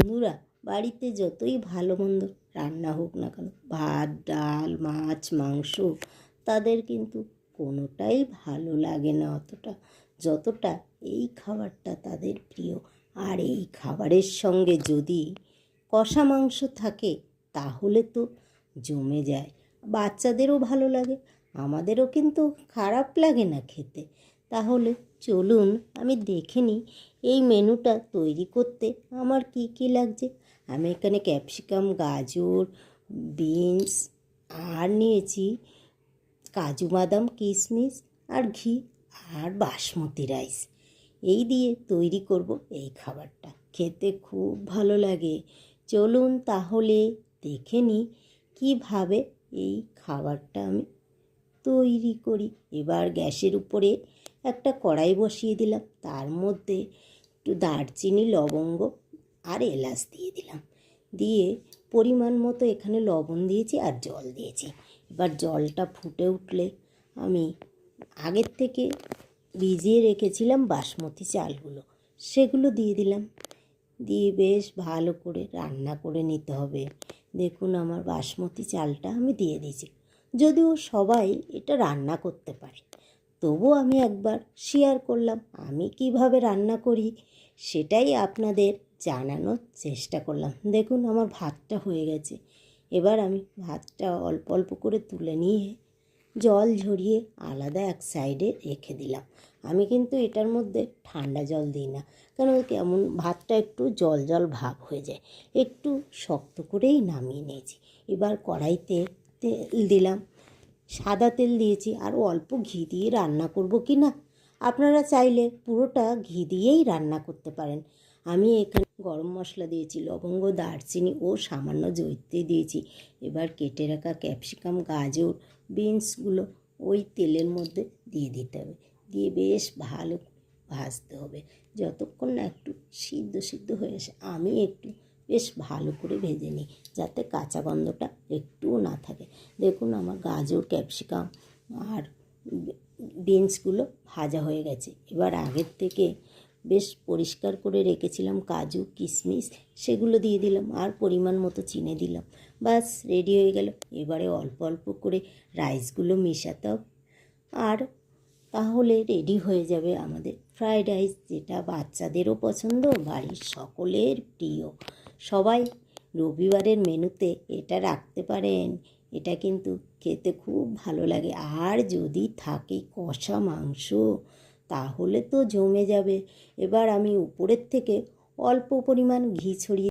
বন্ধুরা, বাড়িতে যতই ভালো মন্দ রান্না হোক না কেন, ভাত ডাল মাছ মাংস, তাদের কিন্তু কোনোটাই ভালো লাগে না অতটা, যতটা এই খাবারটা তাদের প্রিয়। আর এই খাবারের সঙ্গে যদি কষা মাংস থাকে তাহলে তো জমে যায়। বাচ্চাদেরও ভালো লাগে, আমাদেরও কিন্তু খারাপ লাগে না খেতে। তাহলে চলুন আমি দেখে নিই এই মেনুটা তৈরি করতে আমার কি কি লাগছে। আমি এখানে ক্যাপসিকাম, গাজর, বিনস আর নিয়েছি কাজু বাদাম, কিশমিশ আর ঘি আর বাসমতি রাইস। এই দিয়ে তৈরি করব এই খাবারটা, খেতে খুব ভালো লাগে। চলুন তাহলে দেখে নিই কীভাবে এই খাবারটা আমি তৈরি করি। এবার গ্যাসের উপরে একটা কড়াই বসিয়ে দিলাম, তার মধ্যে একটু দারচিনি, লবঙ্গ আর এলাচ দিয়ে দিলাম। দিয়ে পরিমাণ মতো এখানে লবণ দিয়েছি আর জল দিয়েছি। এবার জলটা ফুটে উঠলে আমি আগের থেকে ভিজিয়ে রেখেছিলাম বাসমতি চালগুলো, সেগুলো দিয়ে দিলাম। দিয়ে বেশ ভালো করে রান্না করে নিতে হবে। দেখুন আমার বাসমতি চালটা আমি দিয়ে দিয়েছি। যদিও সবাই এটা রান্না করতে পারে, তবুও আমি একবার শেয়ার করলাম আমি কিভাবে রান্না করি, সেটাই আপনাদের জানানোর চেষ্টা করলাম। দেখুন আমার ভাতটা হয়ে গেছে। এবার আমি ভাতটা অল্প অল্প করে তুলে নিয়ে জল ঝরিয়ে আলাদা এক সাইডে রেখে দিলাম। আমি কিন্তু এটার মধ্যে ঠান্ডা জল দিই না, কারণ কেমন ভাতটা একটু জল জল ভাব হয়ে যায়। একটু শক্ত করেই নামিয়ে নিয়েছি। এবার কড়াইতে তেল দিলাম, সাদা তেল দিয়েছি, আর অল্প ঘি দিয়ে রান্না করব কি না, আপনারা চাইলে পুরোটা ঘি দিয়েই রান্না করতে পারেন। আমি এখানে গরম মশলা দিয়েছি, লবঙ্গ, দারচিনি ও সামান্য জয়িত্রী দিয়েছি। এবার কেটে রাখা ক্যাপসিকাম, গাজর, বিনসগুলো ওই তেলের মধ্যে দিয়ে দিতে হবে। দিয়ে বেশ ভালো ভাজতে হবে যতক্ষণ না একটু সিদ্ধ সিদ্ধ হয়ে আসে। আমি একটু বেশ ভালো করে ভেজে নিই যাতে কাঁচা গন্ধটা একটুও না থাকে। দেখুন আমার গাজর, ক্যাপসিকাম আর বিনসগুলো ভাজা হয়ে গেছে। এবার আগের থেকে বেশ পরিষ্কার করে রেখেছিলাম কাজু, কিশমিশ, সেগুলো দিয়ে দিলাম আর পরিমাণ মতো চিনি দিলাম। বাস রেডি হয়ে গেল। এবারে অল্প অল্প করে রাইসগুলো মেশাতে হবে, আর তাহলে রেডি হয়ে যাবে আমাদের ফ্রায়েড রাইস, যেটা বাচ্চাদেরও পছন্দ, বাড়ির সকলের প্রিয়। সবাই রবিবারের মেনুতে এটা রাখতে পারেন, এটা কিন্তু খেতে খুব ভালো লাগে। আর যদি থাকে কষা মাংস তাহলে তো জমে যাবে। এবার আমি উপরের থেকে অল্প পরিমাণ ঘি ছড়িয়ে